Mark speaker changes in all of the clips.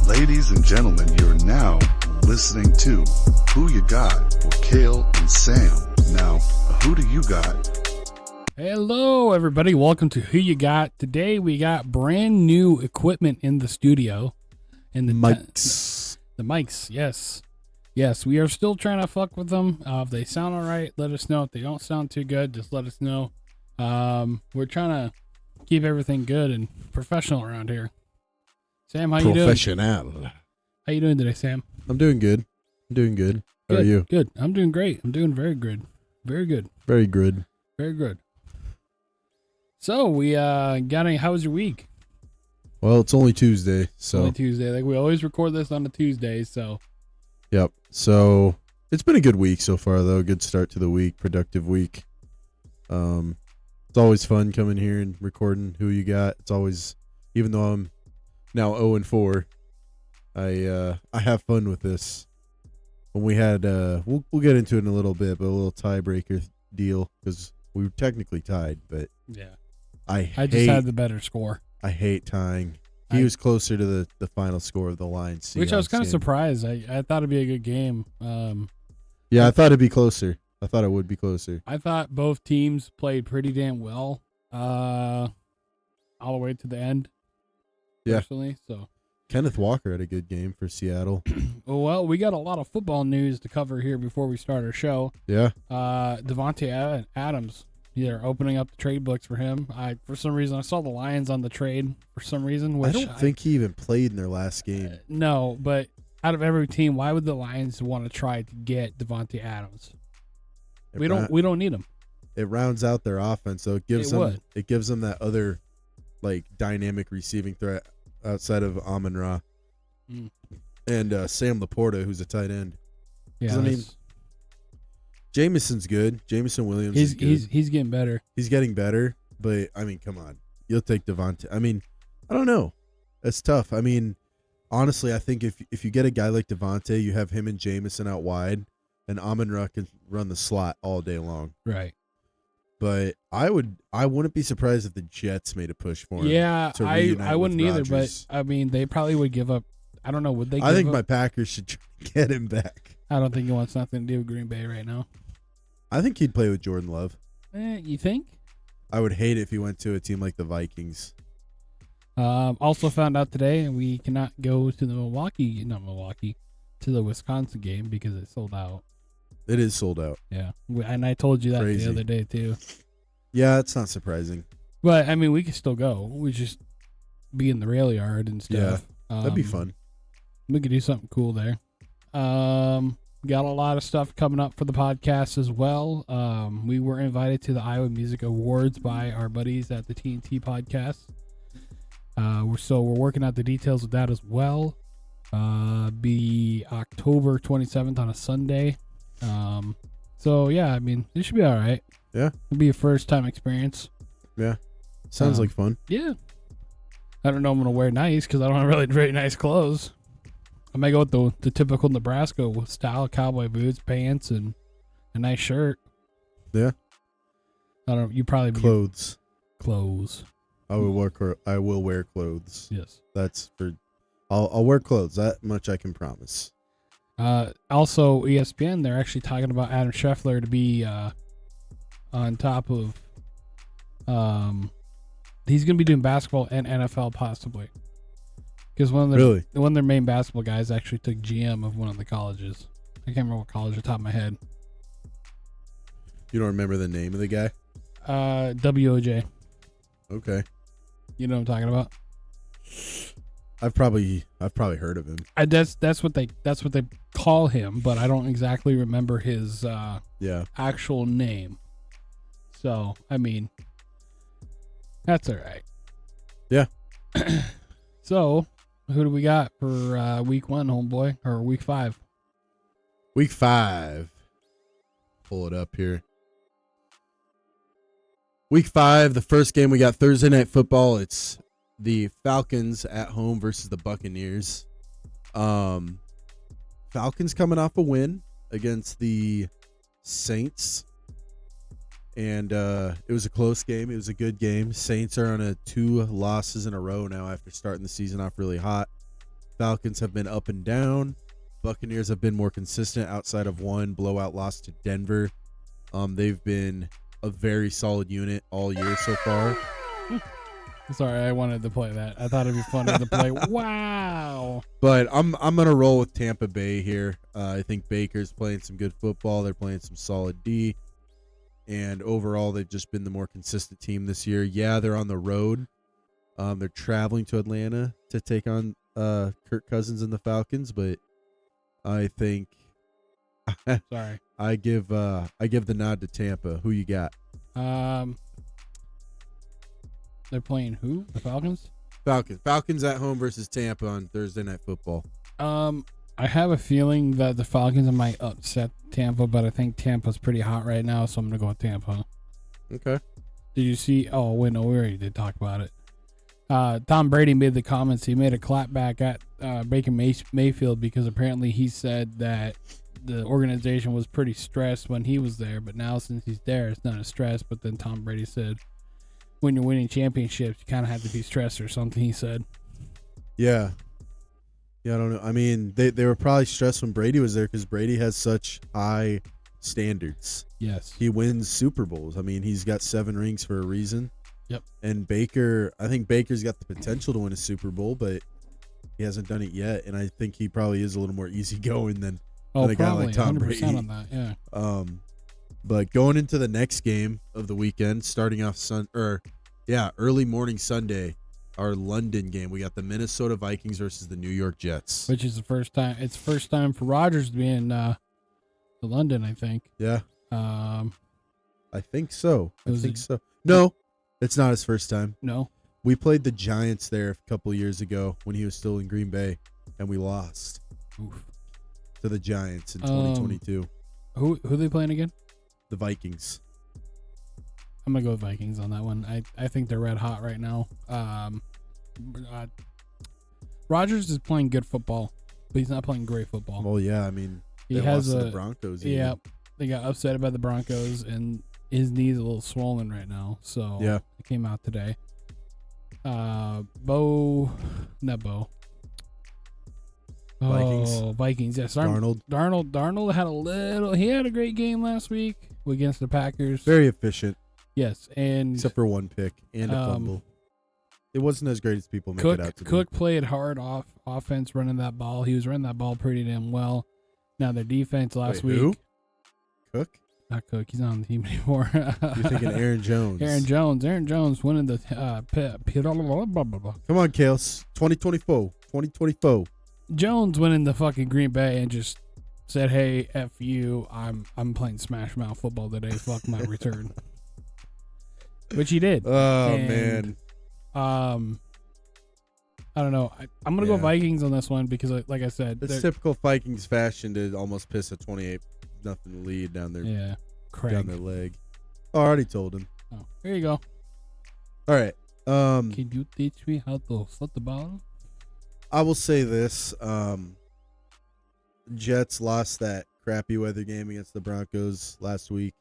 Speaker 1: Ladies and gentlemen, you're now listening to Who You Got with Kale and Sam. Now, who do you got?
Speaker 2: Hello, everybody. Welcome to Who You Got. Today, we got brand new equipment in the studio. And the
Speaker 3: mics.
Speaker 2: The mics, yes. Yes, we are still trying to fuck with them. If they sound all right, let us know. If they don't sound too good, just let us know. We're trying to keep everything good and professional around here. Sam, how you doing?
Speaker 3: Professional.
Speaker 2: How you doing today, Sam?
Speaker 3: I'm doing good. How are you?
Speaker 2: Good. I'm doing great. I'm doing very good. Very good.
Speaker 3: Very good.
Speaker 2: Very good. So, we got any, how was your week?
Speaker 3: Well, it's only Tuesday, so.
Speaker 2: Only Tuesday. Like, we always record this on a Tuesday, so.
Speaker 3: Yep. So, it's been a good week so far, though. Good start to the week. Productive week. It's always fun coming here and recording Who You Got. It's always, even though I'm now 0-4, I have fun with this. When we had, we'll get into it in a little bit, but a little tiebreaker deal, because we were technically tied, but.
Speaker 2: Yeah.
Speaker 3: I
Speaker 2: just had the better score.
Speaker 3: I hate tying. He was closer to the final score of the Lions.
Speaker 2: Which I was kind of surprised. I thought it'd be a good game.
Speaker 3: Yeah, I thought it'd be closer. I thought it would be closer.
Speaker 2: I thought both teams played pretty damn well, all the way to the end.
Speaker 3: Yeah.
Speaker 2: Personally, so
Speaker 3: Kenneth Walker had a good game for Seattle.
Speaker 2: Well, we got a lot of football news to cover here before we start our show.
Speaker 3: Yeah.
Speaker 2: Devontae Adams. They're opening up the trade books for him. For some reason, I saw the Lions on the trade for some reason. Which
Speaker 3: I don't think he even played in their last game.
Speaker 2: No, but out of every team, why would the Lions want to try to get Devontae Adams? We don't need him.
Speaker 3: It rounds out their offense, so it gives them that other like dynamic receiving threat outside of Amon-Ra and Sam Laporta, who's a tight end.
Speaker 2: Yeah,
Speaker 3: I mean, Jameson's good. Jameson Williams is good.
Speaker 2: He's getting better.
Speaker 3: He's getting better, but, I mean, come on. You'll take Devontae. I mean, I don't know. It's tough. I mean, honestly, I think if you get a guy like Devontae, you have him and Jameson out wide, and Amon-Ra can run the slot all day long.
Speaker 2: Right.
Speaker 3: But I wouldn't be surprised if the Jets made a push for him.
Speaker 2: Yeah, I wouldn't either, but, I mean, they probably would give up. I don't know. Would they give up?
Speaker 3: I think my Packers should try to get him back.
Speaker 2: I don't think he wants nothing to do with Green Bay right now.
Speaker 3: I think he'd play with Jordan Love.
Speaker 2: You think?
Speaker 3: I would hate it if he went to a team like the Vikings.
Speaker 2: Also found out today we cannot go to the to the Wisconsin game because it's sold out.
Speaker 3: It is sold out.
Speaker 2: Yeah, and I told you that the other day too.
Speaker 3: Yeah, it's not surprising.
Speaker 2: But I mean, we could still go. We just be in the rail yard and stuff.
Speaker 3: Yeah, that'd be fun.
Speaker 2: We could do something cool there. Got a lot of stuff coming up for the podcast as well. We were invited to the Iowa Music Awards by our buddies at the TNT podcast. We're working out the details of that as well. Be October 27th on a Sunday. So yeah, I mean, it should be all right.
Speaker 3: Yeah,
Speaker 2: it'll be a first time experience.
Speaker 3: Yeah, sounds like fun.
Speaker 2: Yeah, I don't know. I'm gonna wear nice because I don't have really very nice clothes. I might go with the typical Nebraska style: cowboy boots, pants, and a nice shirt.
Speaker 3: Yeah.
Speaker 2: I don't know. You probably
Speaker 3: clothes.
Speaker 2: Clothes.
Speaker 3: I will wear clothes.
Speaker 2: Yes.
Speaker 3: That's for. I'll wear clothes. That much I can promise.
Speaker 2: Also, ESPN, they're actually talking about Adam Scheffler to be on top of. He's going to be doing basketball and NFL possibly. Because one of their main basketball guys actually took GM of one of the colleges. I can't remember what college off the top of my head.
Speaker 3: You don't remember the name of the guy?
Speaker 2: WOJ.
Speaker 3: Okay.
Speaker 2: You know what I'm talking about?
Speaker 3: I've probably heard of him.
Speaker 2: That's what they call him, but I don't exactly remember his actual name. So I mean, that's all right.
Speaker 3: Yeah.
Speaker 2: So who do we got for week 1, homeboy, or week 5?
Speaker 3: Week 5. Pull it up here. Week 5, the first game we got Thursday Night Football. It's the Falcons at home versus the Buccaneers. Falcons coming off a win against the Saints. And it was a close game. It was a good game. Saints are on 2 losses in a row now after starting the season off really hot. Falcons have been up and down. Buccaneers have been more consistent outside of one blowout loss to Denver. They've been a very solid unit all year so far.
Speaker 2: Sorry, I wanted to play that. I thought it'd be funny to play. Wow.
Speaker 3: But I'm gonna roll with Tampa Bay here. I think Baker's playing some good football. They're playing some solid D, and overall they've just been the more consistent team this year. Yeah, they're on the road. They're traveling to Atlanta to take on Kirk Cousins and the Falcons, but I think
Speaker 2: Sorry.
Speaker 3: I give the nod to Tampa. Who you got?
Speaker 2: They're playing who? The Falcons?
Speaker 3: Falcons at home versus Tampa on Thursday Night Football.
Speaker 2: I have a feeling that the Falcons might upset Tampa, but I think Tampa's pretty hot right now, so I'm gonna go with Tampa.
Speaker 3: Okay.
Speaker 2: Did you see? Oh wait, no, we already did talk about it. Tom Brady made the comments. He made a clapback at Baker Mayfield because apparently he said that the organization was pretty stressed when he was there, but now since he's there, it's not a stress. But then Tom Brady said, when you're winning championships, you kind of have to be stressed or something, he said.
Speaker 3: Yeah. Yeah, I don't know. I mean, they were probably stressed when Brady was there because Brady has such high standards.
Speaker 2: Yes.
Speaker 3: He wins Super Bowls. I mean, he's got 7 rings for a reason.
Speaker 2: Yep.
Speaker 3: And Baker, I think Baker's got the potential to win a Super Bowl, but he hasn't done it yet. And I think he probably is a little more easygoing than a guy like Tom
Speaker 2: 100%
Speaker 3: Brady.
Speaker 2: on that, yeah.
Speaker 3: But going into the next game of the weekend, starting off early morning Sunday, our London game, we got the Minnesota Vikings versus the New York Jets.
Speaker 2: Which is the first time. It's first time for Rodgers to be in to London, I think.
Speaker 3: Yeah.
Speaker 2: I
Speaker 3: think so. So. No, it's not his first time.
Speaker 2: No.
Speaker 3: We played the Giants there a couple of years ago when he was still in Green Bay, and we lost to the Giants in 2022.
Speaker 2: Who are they playing again?
Speaker 3: The Vikings.
Speaker 2: I'm gonna go with Vikings on that one. I think they're red hot right now. Rodgers is playing good football, but he's not playing great football.
Speaker 3: Well, yeah, I mean,
Speaker 2: he has
Speaker 3: lost to the Broncos.
Speaker 2: Yeah, they got upset by the Broncos, and his knee's a little swollen right now. So
Speaker 3: yeah,
Speaker 2: it came out today. Vikings. Yes, Darnold had a great game last week against the Packers.
Speaker 3: Very efficient.
Speaker 2: Yes, and
Speaker 3: except for one pick and a fumble. It wasn't as great as people make it out to be.
Speaker 2: Cook played hard offense running that ball. He was running that ball pretty damn well. Now their defense last week.
Speaker 3: Who? Cook?
Speaker 2: Not Cook. He's not on the team anymore.
Speaker 3: You're thinking Aaron Jones.
Speaker 2: Aaron Jones winning the
Speaker 3: Come on, Kales. 2024.
Speaker 2: Jones went in the fucking Green Bay and just said, "Hey, F you. I'm playing Smash Mouth football today. Fuck my return." Which he did.
Speaker 3: Oh, man.
Speaker 2: I don't know. I'm going to go Vikings on this one because, like I said,
Speaker 3: it's typical Vikings fashion to almost piss a 28-0 lead down their down their leg. Oh, I already told him.
Speaker 2: Oh, here you go.
Speaker 3: All right.
Speaker 2: Can you teach me how to flip the ball?
Speaker 3: I will say this. Jets lost that crappy weather game against the Broncos last week.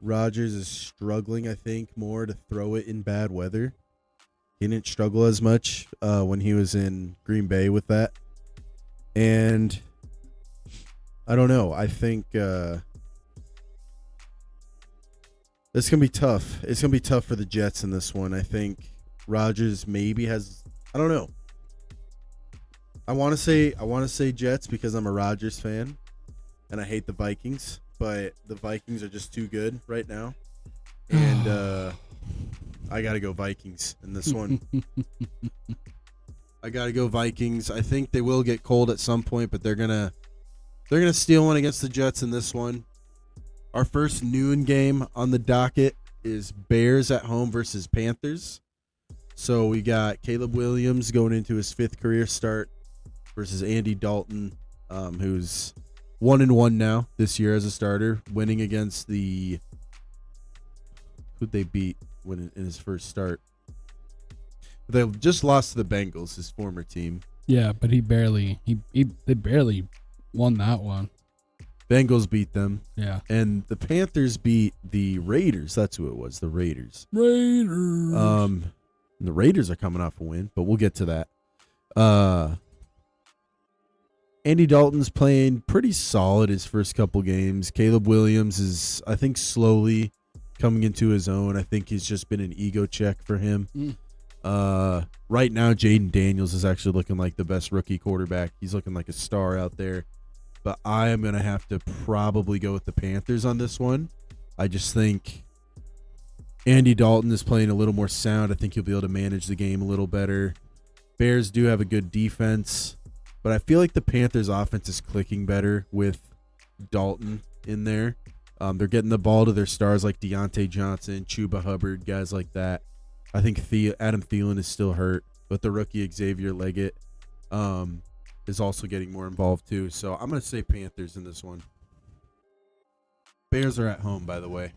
Speaker 3: Rodgers is struggling, I think, more to throw it in bad weather. He didn't struggle as much when he was in Green Bay with that. And I don't know. I think it's going to be tough. It's going to be tough for the Jets in this one. I think Rodgers maybe has, I don't know. I want to say Jets because I'm a Rodgers fan and I hate the Vikings, but the Vikings are just too good right now. And I got to go Vikings in this one. I got to go Vikings. I think they will get cold at some point, but they're going to steal one against the Jets in this one. Our first noon game on the docket is Bears at home versus Panthers. So we got Caleb Williams going into his 5th career start versus Andy Dalton, who's 1-1 now this year as a starter, winning against who'd they beat in his first start? They just lost to the Bengals, his former team.
Speaker 2: Yeah, but they barely won that one.
Speaker 3: Bengals beat them.
Speaker 2: Yeah.
Speaker 3: And the Panthers beat the Raiders. That's who it was, the Raiders.
Speaker 2: And
Speaker 3: the Raiders are coming off a win, but we'll get to that. Andy Dalton's playing pretty solid his first couple games. Caleb Williams is, I think, slowly coming into his own. I think he's just been an ego check for him. Right now, Jaden Daniels is actually looking like the best rookie quarterback. He's looking like a star out there. But I am going to have to probably go with the Panthers on this one. I just think Andy Dalton is playing a little more sound. I think he'll be able to manage the game a little better. Bears do have a good defense, but I feel like the Panthers' offense is clicking better with Dalton in there. They're getting the ball to their stars like Deontay Johnson, Chuba Hubbard, guys like that. I think Adam Thielen is still hurt, but the rookie Xavier Leggett is also getting more involved too. So I'm going to say Panthers in this one. Bears are at home, by the way.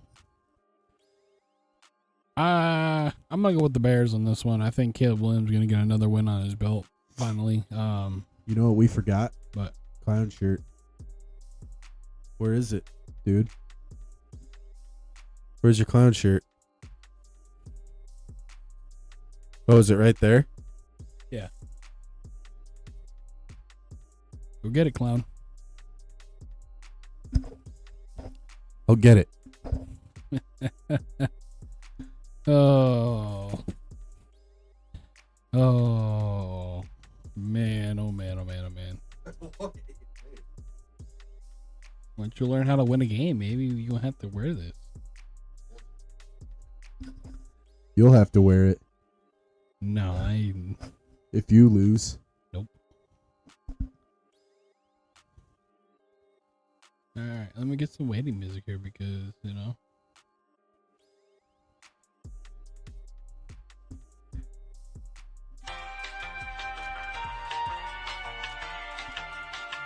Speaker 2: I'm going to go with the Bears on this one. I think Caleb Williams is going to get another win on his belt finally.
Speaker 3: You know what we forgot?
Speaker 2: What?
Speaker 3: Clown shirt. Where is it, dude? Where's your clown shirt? Oh, is it right there?
Speaker 2: Yeah. Go get it, clown.
Speaker 3: I'll get it.
Speaker 2: Oh. Oh. Man, oh man, oh man, oh man. Once you learn how to win a game, maybe you won't have to wear this.
Speaker 3: You'll have to wear it
Speaker 2: No,
Speaker 3: if you lose.
Speaker 2: Nope. Alright, let me get some waiting music here because, you know.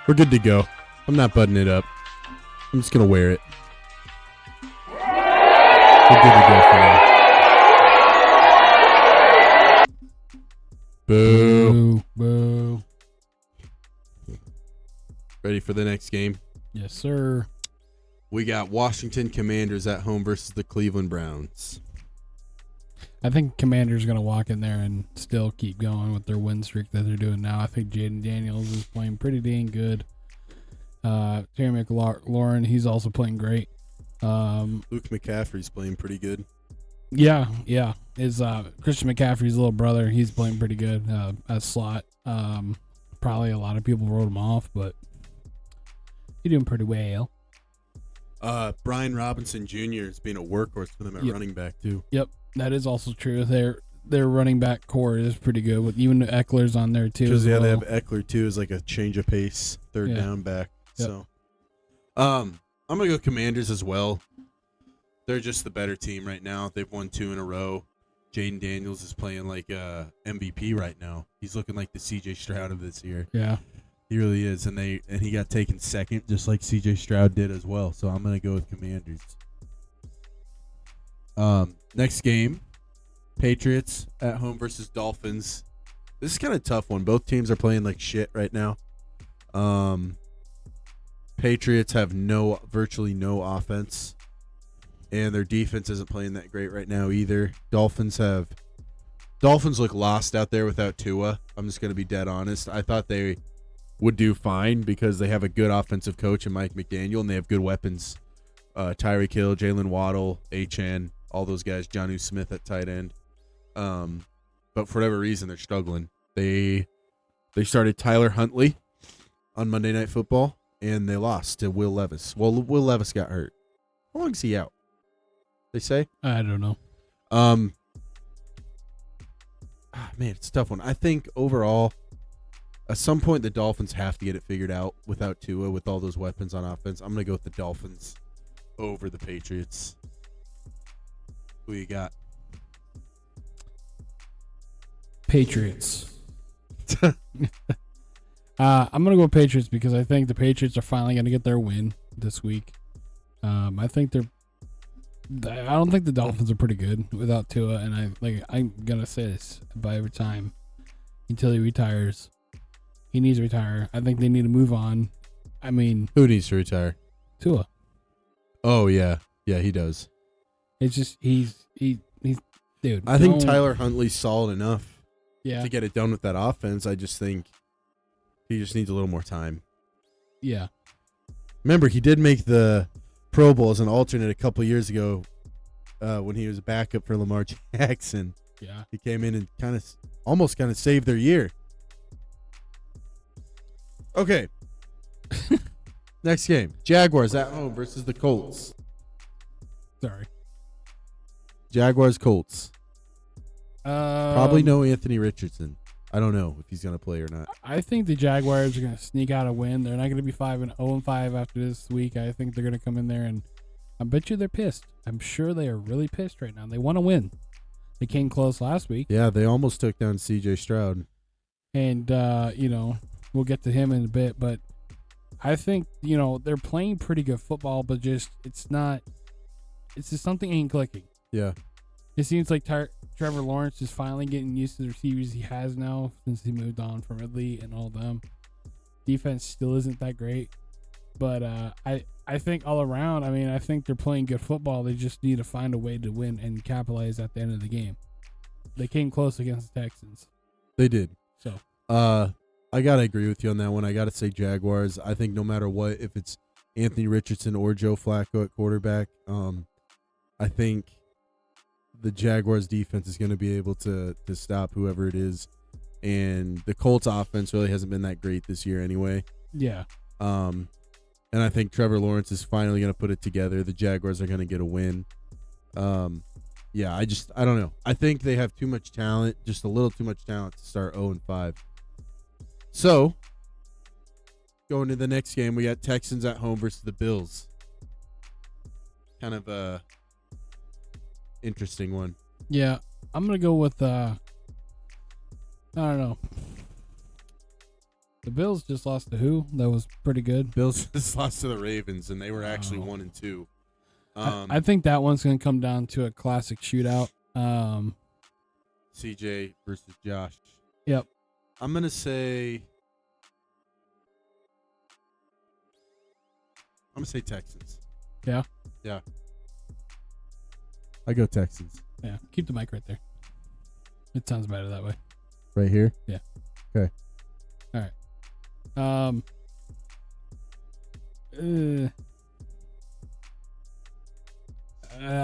Speaker 3: We're good to go. I'm not buttoning it up. I'm just going to wear it. We're good to go for now. Boo.
Speaker 2: Boo.
Speaker 3: Ready for the next game?
Speaker 2: Yes, sir.
Speaker 3: We got Washington Commanders at home versus the Cleveland Browns.
Speaker 2: I think Commanders going to walk in there and still keep going with their win streak that they're doing now. I think Jaden Daniels is playing pretty dang good. Terry McLaurin, he's also playing great.
Speaker 3: Luke McCaffrey's playing pretty good.
Speaker 2: Yeah. Is Christian McCaffrey's little brother, he's playing pretty good as slot. Probably a lot of people wrote him off, but he's doing pretty well.
Speaker 3: Brian Robinson Jr. has been a workhorse for them at running back too.
Speaker 2: Yep, that is also true. Their running back core is pretty good. With even Eckler's on there too.
Speaker 3: Because they have Eckler too as like a change of pace third down back.
Speaker 2: Yep.
Speaker 3: So, I'm gonna go Commanders as well. They're just the better team right now. They've won 2 in a row. Jaden Daniels is playing like MVP right now. He's looking like the C.J. Stroud of this year.
Speaker 2: Yeah.
Speaker 3: He really is, and he got taken second, just like C.J. Stroud did as well. So I'm gonna go with Commanders. Next game, Patriots at home versus Dolphins. This is kind of a tough one. Both teams are playing like shit right now. Patriots have virtually no offense, and their defense isn't playing that great right now either. Dolphins look lost out there without Tua. I'm just gonna be dead honest. I thought they would do fine because they have a good offensive coach in Mike McDaniel, and they have good weapons. Tyreek Hill, Jalen Waddle, HN, all those guys, Jonnu Smith at tight end. But for whatever reason, they're struggling. They started Tyler Huntley on Monday Night Football, and they lost to Will Levis. Well, Will Levis got hurt. How long is he out? They say?
Speaker 2: I don't know.
Speaker 3: Man, it's a tough one. I think overall, at some point, the Dolphins have to get it figured out without Tua, with all those weapons on offense. I'm going to go with the Dolphins over the Patriots. Who you got?
Speaker 2: Patriots. I'm going to go Patriots because I think the Patriots are finally going to get their win this week. I don't think the Dolphins are pretty good without Tua, and I'm going to say this by every time until he retires. He needs to retire. I think they need to move on. I mean,
Speaker 3: who needs to retire?
Speaker 2: Tua.
Speaker 3: Oh yeah, he does.
Speaker 2: It's just he's dude.
Speaker 3: I think Tyler Huntley's solid enough
Speaker 2: to
Speaker 3: get it done with that offense. I just think he just needs a little more time.
Speaker 2: Yeah.
Speaker 3: Remember, he did make the Pro Bowl as an alternate a couple years ago when he was a backup for Lamar Jackson.
Speaker 2: Yeah.
Speaker 3: He came in and almost saved their year. Okay. Next game. Jaguars at home versus the Colts.
Speaker 2: Sorry.
Speaker 3: Jaguars, Colts. Probably no
Speaker 2: Um,
Speaker 3: Anthony Richardson. I don't know if he's going to play or not.
Speaker 2: I think the Jaguars are going to sneak out a win. They're not going to be 0-5 after this week. I think they're going to come in there and I bet you they're pissed. I'm sure they are really pissed right now. They want to win. They came close last week.
Speaker 3: Yeah, they almost took down C.J. Stroud.
Speaker 2: And, we'll get to him in a bit. But I think, they're playing pretty good football, but it's just something ain't clicking.
Speaker 3: Yeah.
Speaker 2: It seems like Trevor Lawrence is finally getting used to the receivers he has now since he moved on from Ridley and all them. Defense still isn't that great. But I think all around, I think they're playing good football. They just need to find a way to win and capitalize at the end of the game. They came close against the Texans.
Speaker 3: They did.
Speaker 2: So,
Speaker 3: I got to agree with you on that one. I got to say Jaguars. I think no matter what, if it's Anthony Richardson or Joe Flacco at quarterback, I think the Jaguars defense is going to be able to stop whoever it is. And the Colts offense really hasn't been that great this year anyway.
Speaker 2: yeah.
Speaker 3: And I think Trevor Lawrence is finally going to put it together. The Jaguars are going to get a win. Yeah, I don't know. I think they have too much talent, just a little too much talent to start 0-5. So, going to the next game, we got Texans at home versus the Bills. Kind of a interesting one.
Speaker 2: Yeah. I'm going to go with, I don't know. The Bills just lost to who? That was pretty good.
Speaker 3: Bills just lost to the Ravens, and they were actually 1-2.
Speaker 2: I think that one's going to come down to a classic shootout.
Speaker 3: CJ versus Josh.
Speaker 2: Yep.
Speaker 3: I'm going to say Texans.
Speaker 2: Yeah?
Speaker 3: Yeah. I go Texans.
Speaker 2: Yeah. Keep the mic right there. It sounds better that way.
Speaker 3: Right here?
Speaker 2: Yeah.
Speaker 3: Okay.
Speaker 2: All right. I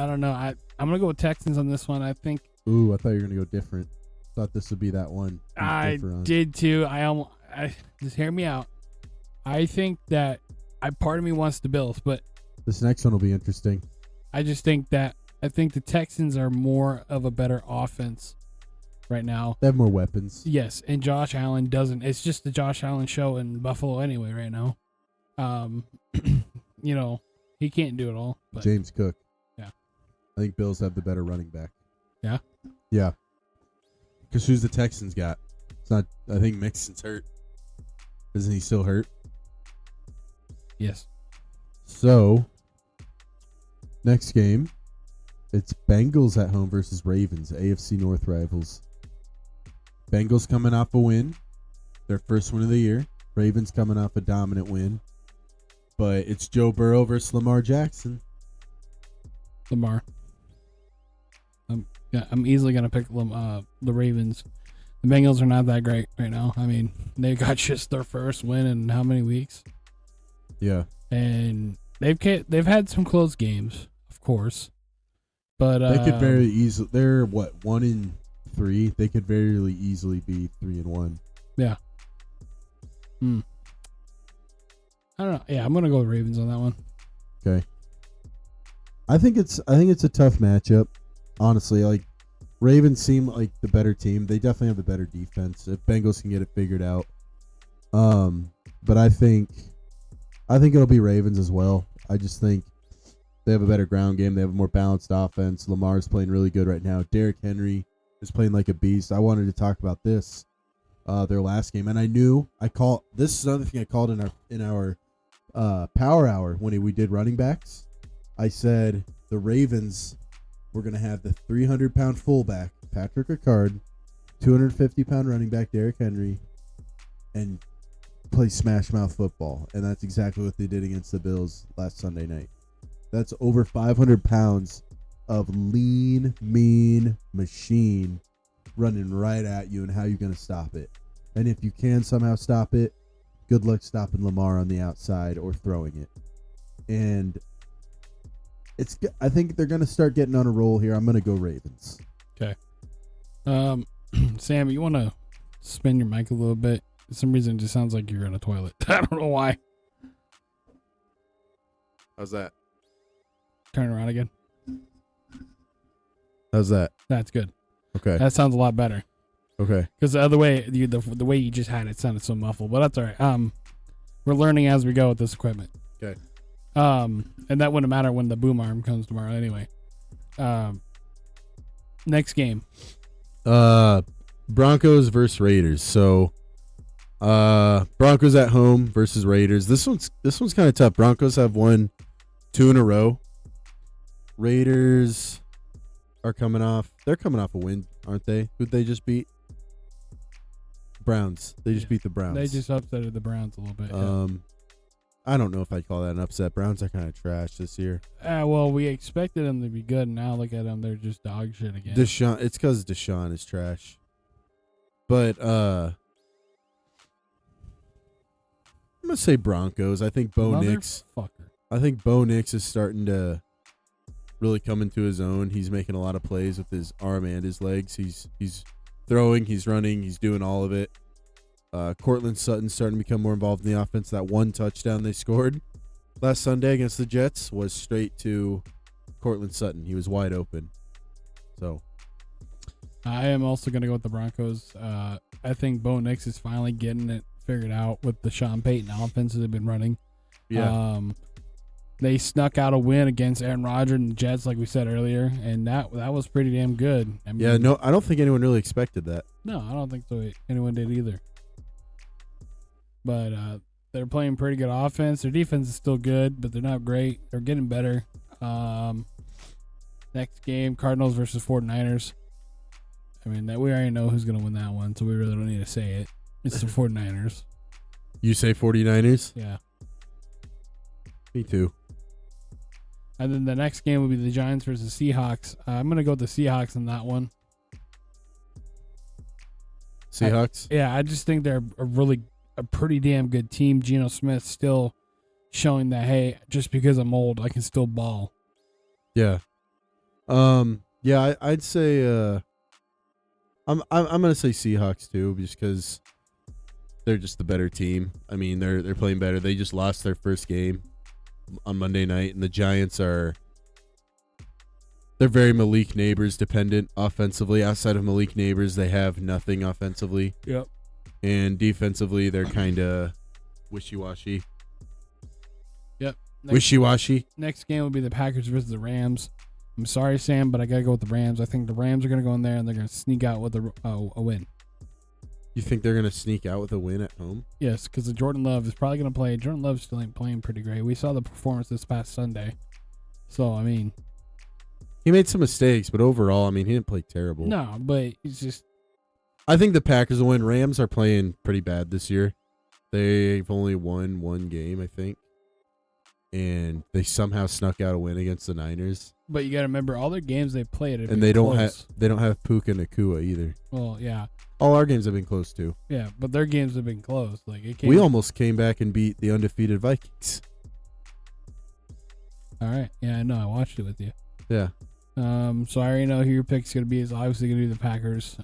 Speaker 2: don't know. I'm gonna go with Texans on this one. I think
Speaker 3: Ooh, I thought you were gonna go different. Thought this would be that one.
Speaker 2: I did too. I just hear me out. I think that part of me wants the Bills, but
Speaker 3: this next one will be interesting.
Speaker 2: I just think that I think the Texans are more of a better offense right now.
Speaker 3: They have more weapons.
Speaker 2: Yes, and Josh Allen doesn't. It's just the Josh Allen show in Buffalo anyway right now. He can't do it all. But
Speaker 3: James Cook.
Speaker 2: Yeah.
Speaker 3: I think Bills have the better running back.
Speaker 2: Yeah?
Speaker 3: Yeah. Because who's the Texans got? It's not. I think Mixon's hurt. Isn't he still hurt?
Speaker 2: Yes.
Speaker 3: So, next game, it's Bengals at home versus Ravens, AFC North rivals. Bengals coming off a win, their first win of the year. Ravens coming off a dominant win. But it's Joe Burrow versus Lamar Jackson.
Speaker 2: Lamar. I'm easily going to pick the Ravens. The Bengals are not that great right now. They got just their first win in how many weeks?
Speaker 3: Yeah.
Speaker 2: And they've had some close games, of course. But
Speaker 3: they could very easily. They're 1-3. They could very easily be 3-1.
Speaker 2: Yeah. I don't know. Yeah, I'm gonna go with Ravens on that one.
Speaker 3: Okay. I think it's a tough matchup. Honestly, Ravens seem like the better team. They definitely have the better defense. If Bengals can get it figured out. But I think it'll be Ravens as well. I just think they have a better ground game. They have a more balanced offense. Lamar's playing really good right now. Derrick Henry is playing like a beast. I wanted to talk about this, their last game, and this is another thing I called in our Power Hour when we did running backs. I said the Ravens were going to have the 300-pound fullback Patrick Ricard, 250-pound running back Derrick Henry, and play smash mouth football, and that's exactly what they did against the Bills last Sunday night. That's over 500 pounds of lean, mean machine running right at you, and how you're going to stop it. And if you can somehow stop it, good luck stopping Lamar on the outside or throwing it. And I think they're going to start getting on a roll here. I'm going to go Ravens.
Speaker 2: Okay. Sam, you want to spin your mic a little bit? For some reason, it just sounds like you're in a toilet. I don't know why.
Speaker 3: How's that?
Speaker 2: Turn around again.
Speaker 3: How's that?
Speaker 2: That's good.
Speaker 3: Okay.
Speaker 2: That sounds a lot better.
Speaker 3: Okay.
Speaker 2: Because the other way, the way you just had it sounded so muffled. But that's all right. We're learning as we go with this equipment.
Speaker 3: Okay.
Speaker 2: And that wouldn't matter when the boom arm comes tomorrow anyway. Next game.
Speaker 3: Broncos versus Raiders. So, Broncos at home versus Raiders. This one's kind of tough. Broncos have won 2 in a row. Raiders are coming off. They're coming off a win, aren't they? Who'd they just beat? Browns. They just beat the Browns.
Speaker 2: They just upsetted the Browns a little bit. Yeah.
Speaker 3: I don't know if I'd call that an upset. Browns are kind of trash this year.
Speaker 2: Well, we expected them to be good, and now look at them. They're just dog shit again.
Speaker 3: Deshaun. It's because Deshaun is trash. But I'm gonna say Broncos. I think Bo Nix. I think Bo Nix is starting to really come into his own. He's making a lot of plays with his arm and his legs. He's throwing, he's running, he's doing all of it. Cortland Sutton's starting to become more involved in the offense. That one touchdown they scored last Sunday against the Jets was straight to Cortland Sutton. He was wide open. So
Speaker 2: I am also going to go with the Broncos. I think Bo Nix is finally getting it figured out with the Sean Payton offenses they've been running.
Speaker 3: Yeah.
Speaker 2: They snuck out a win against Aaron Rodgers and the Jets, like we said earlier, and that was pretty damn good. I mean,
Speaker 3: I don't think anyone really expected that.
Speaker 2: No, I don't think so. Anyone did either. But they're playing pretty good offense. Their defense is still good, but they're not great. They're getting better. Next game, Cardinals versus 49ers. I mean, we already know who's going to win that one, so we really don't need to say it. It's the 49ers.
Speaker 3: You say 49ers?
Speaker 2: Yeah.
Speaker 3: Me too.
Speaker 2: And then the next game will be the Giants versus Seahawks. I'm going to go with the Seahawks in that one.
Speaker 3: Seahawks?
Speaker 2: I just think they're a pretty damn good team. Geno Smith still showing that, hey, just because I'm old, I can still ball.
Speaker 3: Yeah. I'd say I'm gonna say Seahawks too, just because they're just the better team. I mean, they're playing better. They just lost their first game on Monday night, and the Giants they're very Malik Neighbors dependent offensively. Outside of Malik Neighbors, they have nothing offensively.
Speaker 2: Yep.
Speaker 3: And defensively, they're kind of wishy-washy.
Speaker 2: Yep.
Speaker 3: Wishy-washy.
Speaker 2: Next game will be the Packers versus the Rams. I'm sorry, Sam, but I got to go with the Rams. I think the Rams are going to go in there and they're going to sneak out with a win.
Speaker 3: You think they're going to sneak out with a win at home?
Speaker 2: Yes, because the Jordan Love is probably going to play. Jordan Love still ain't playing pretty great. We saw the performance this past Sunday. So, I mean.
Speaker 3: He made some mistakes, but overall, I mean, he didn't play terrible.
Speaker 2: No, but it's just.
Speaker 3: I think the Packers will win. Rams are playing pretty bad this year. They've only won one game, I think. And they somehow snuck out a win against the Niners.
Speaker 2: But you got to remember, all their games they played have
Speaker 3: and
Speaker 2: been
Speaker 3: they
Speaker 2: close.
Speaker 3: don't have Puka Nakua either.
Speaker 2: Well, yeah.
Speaker 3: All our games have been close too.
Speaker 2: Yeah, but their games have been close. Like
Speaker 3: we almost came back and beat the undefeated Vikings.
Speaker 2: All right. Yeah, I know. I watched it with you.
Speaker 3: Yeah.
Speaker 2: So I already know who your pick's going to be. It's obviously going to be the Packers.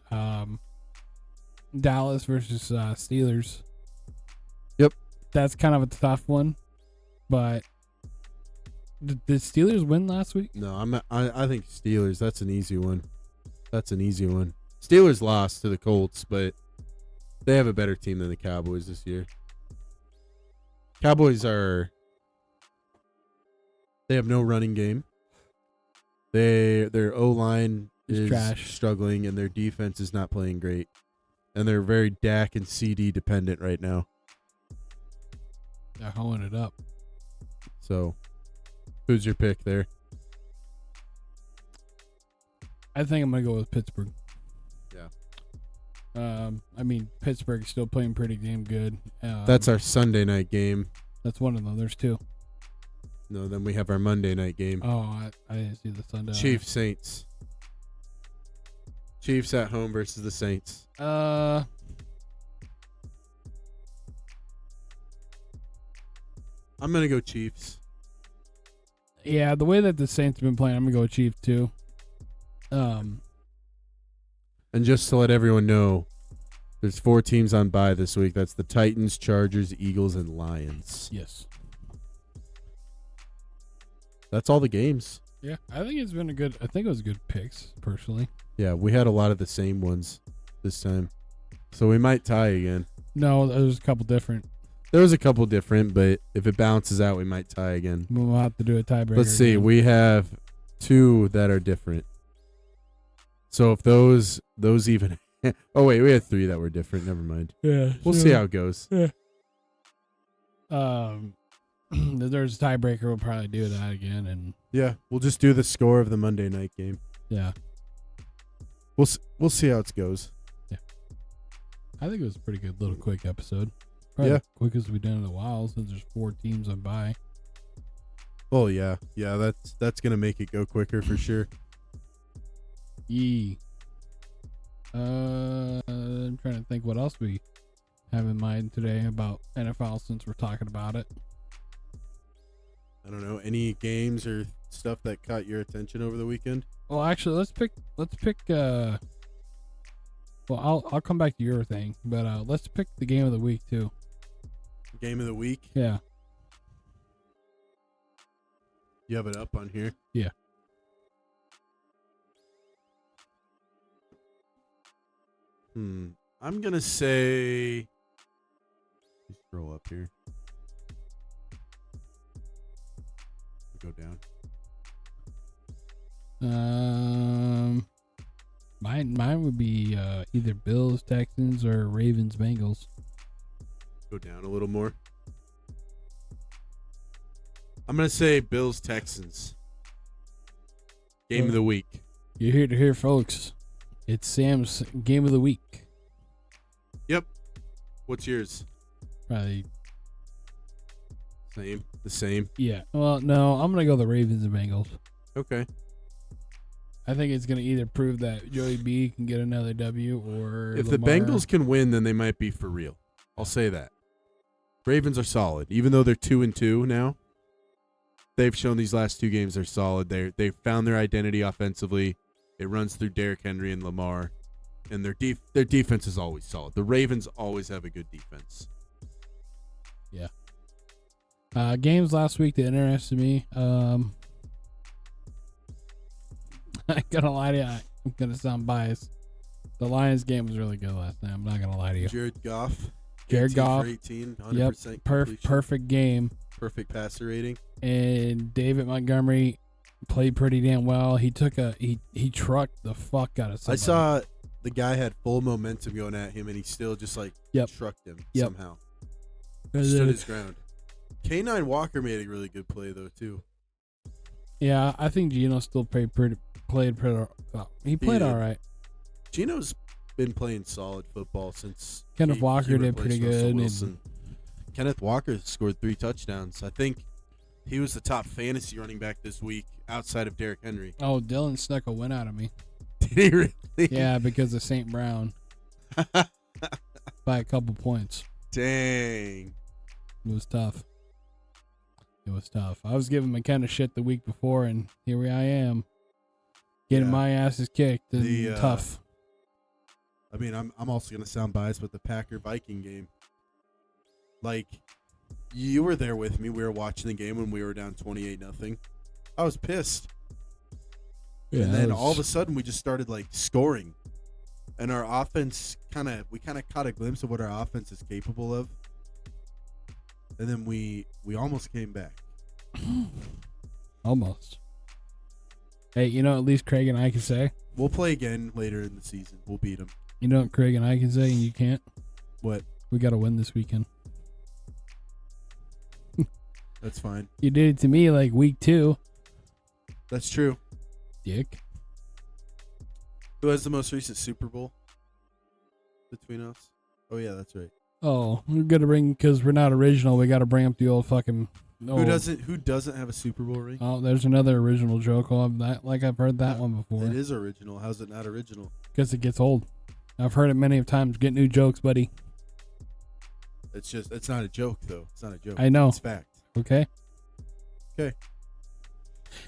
Speaker 2: Dallas versus Steelers.
Speaker 3: Yep.
Speaker 2: That's kind of a tough one. But did the Steelers win last week?
Speaker 3: No, I think Steelers. That's an easy one. Steelers lost to the Colts, but they have a better team than the Cowboys this year. Cowboys they have no running game. Their O-line is
Speaker 2: trash,
Speaker 3: struggling, and their defense is not playing great. And they're very Dak and CD dependent right now.
Speaker 2: They're hoeing it up.
Speaker 3: So, who's your pick there?
Speaker 2: I think I'm going to go with Pittsburgh.
Speaker 3: Yeah.
Speaker 2: I mean, Pittsburgh's still playing pretty damn good.
Speaker 3: That's our Sunday night game.
Speaker 2: That's one of them. There's two.
Speaker 3: No, then we have our Monday night game.
Speaker 2: Oh, I didn't see the Sunday.
Speaker 3: Chiefs, Saints. Chiefs at home versus the Saints. I'm going to go Chiefs.
Speaker 2: Yeah, the way that the Saints have been playing, I'm going to go Chiefs too.
Speaker 3: And just to let everyone know, there's 4 teams on bye this week. That's the Titans, Chargers, Eagles, and Lions.
Speaker 2: Yes.
Speaker 3: That's all the games.
Speaker 2: Yeah, I think it was good picks, personally.
Speaker 3: Yeah, we had a lot of the same ones this time. So we might tie again.
Speaker 2: No, there's a couple different.
Speaker 3: There was a couple different, but if it balances out, we might tie again.
Speaker 2: We'll have to do a tiebreaker.
Speaker 3: Let's see.
Speaker 2: Again.
Speaker 3: We have 2 that are different. So if those even... oh, wait. We had 3 that were different. Never mind.
Speaker 2: Yeah.
Speaker 3: We'll see how it goes.
Speaker 2: Yeah. There's a tiebreaker. We'll probably do that again. And
Speaker 3: Yeah, we'll just do the score of the Monday night game.
Speaker 2: yeah.
Speaker 3: We'll see how it goes.
Speaker 2: I think it was a pretty good little quick episode. Probably
Speaker 3: Yeah.
Speaker 2: the quickest we've done in a while since there's 4 teams on bye.
Speaker 3: Oh, yeah. Yeah, that's going to make it go quicker for sure.
Speaker 2: I'm trying to think what else we have in mind today about NFL since we're talking about it.
Speaker 3: I don't know. Any games or stuff that caught your attention over the weekend?
Speaker 2: Well, actually, let's pick. Well, I'll come back to your thing, but let's pick the game of the week too.
Speaker 3: Game of the week?
Speaker 2: Yeah.
Speaker 3: You have it up on here?
Speaker 2: Yeah.
Speaker 3: I'm going to say... Let me scroll up here. Go down.
Speaker 2: Mine would be either Bills, Texans, or Ravens, Bengals.
Speaker 3: Go down a little more. I'm going to say Bills, Texans. Game of the week.
Speaker 2: You're here to hear, folks. It's Sam's game of the week.
Speaker 3: Yep. What's yours?
Speaker 2: Probably.
Speaker 3: Same. The same.
Speaker 2: Yeah. Well, no, I'm gonna go the Ravens and Bengals.
Speaker 3: Okay.
Speaker 2: I think it's gonna either prove that Joey B can get another W, or
Speaker 3: If
Speaker 2: Lamar.
Speaker 3: the Bengals can win, then they might be for real. I'll say that. Ravens are solid, even though they're 2-2 now. They've shown these last 2 games they're solid. They've found their identity offensively. It runs through Derrick Henry and Lamar, and their defense is always solid. The Ravens always have a good defense.
Speaker 2: Yeah. Games last week that interested me. I ain't gonna lie to you. I'm gonna sound biased. The Lions game was really good last night. I'm not gonna lie to you.
Speaker 3: Jared Goff.
Speaker 2: Jared Goff.
Speaker 3: 18, 100%
Speaker 2: Yep.
Speaker 3: completion.
Speaker 2: Perfect game.
Speaker 3: Perfect passer rating.
Speaker 2: And David Montgomery played pretty damn well. He took he trucked the fuck out of somebody.
Speaker 3: I saw the guy had full momentum going at him, and he still just trucked him somehow. Stood his ground. K9 Walker made a really good play though too.
Speaker 2: Yeah, I think Geno still played pretty. He played all right.
Speaker 3: Geno's been playing solid football since
Speaker 2: Kenneth Walker did pretty good.
Speaker 3: Kenneth Walker scored 3 touchdowns. I think he was the top fantasy running back this week outside of Derrick Henry.
Speaker 2: Oh, Dylan snuck a win out of me.
Speaker 3: Did he really?
Speaker 2: Yeah, because of St. Brown. By a couple points.
Speaker 3: Dang.
Speaker 2: It was tough. I was giving McKenna shit the week before, and here I am. Getting my asses kicked and tough.
Speaker 3: I mean, I'm also going to sound biased with the Packer-Viking game. Like, you were there with me. We were watching the game when we were down 28-0. I was pissed.
Speaker 2: Yeah,
Speaker 3: and then all of a sudden, we just started, scoring. And our offense we kind of caught a glimpse of what our offense is capable of. And then we almost came back.
Speaker 2: Almost. Hey, at least Craig and I can say.
Speaker 3: We'll play again later in the season. We'll beat them.
Speaker 2: You know what Craig and I can say and you can't?
Speaker 3: What?
Speaker 2: We got to win this weekend.
Speaker 3: That's fine.
Speaker 2: You did it to me week 2.
Speaker 3: That's true.
Speaker 2: Dick.
Speaker 3: Who has the most recent Super Bowl between us? Oh, yeah, that's right.
Speaker 2: Oh, we're going to bring, because we're not original, we got to bring up the old fucking...
Speaker 3: Who doesn't have a Super Bowl ring?
Speaker 2: Oh, there's another original joke. I've heard that one before.
Speaker 3: It is original. How's it not original?
Speaker 2: Because it gets old. I've heard it many times. Get new jokes, buddy.
Speaker 3: It's not a joke, though. It's not a joke.
Speaker 2: I know.
Speaker 3: It's fact.
Speaker 2: Okay?
Speaker 3: Okay.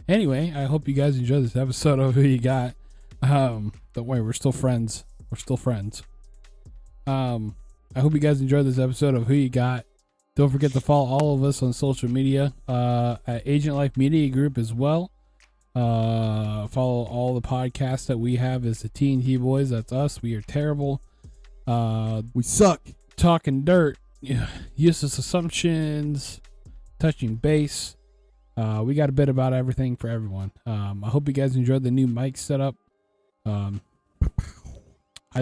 Speaker 2: Anyway, I hope you guys enjoyed this episode of Who You Got. Don't worry, we're still friends. We're still friends. I hope you guys enjoyed this episode of Who You Got. Don't forget to follow all of us on social media at Agent Life Media Group as well. Follow all the podcasts that we have as the TNT Boys. That's us. We are terrible.
Speaker 3: We suck.
Speaker 2: Talking dirt. Useless assumptions. Touching base. We got a bit about everything for everyone. I hope you guys enjoyed the new mic setup. I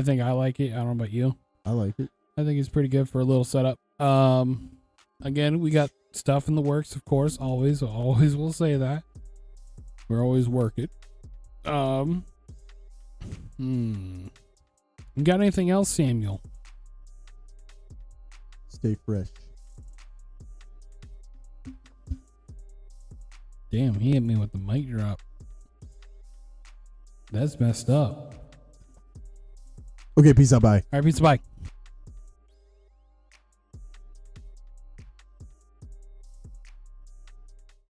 Speaker 2: think I like it. I don't know about you.
Speaker 3: I like it.
Speaker 2: I think it's pretty good for a little setup. Again, we got stuff in the works, of course. Always will say that. We're always working. You got anything else, Samuel?
Speaker 3: Stay fresh.
Speaker 2: Damn, he hit me with the mic drop. That's messed up.
Speaker 3: Okay, peace out. Bye.
Speaker 2: All right, pizza, bye.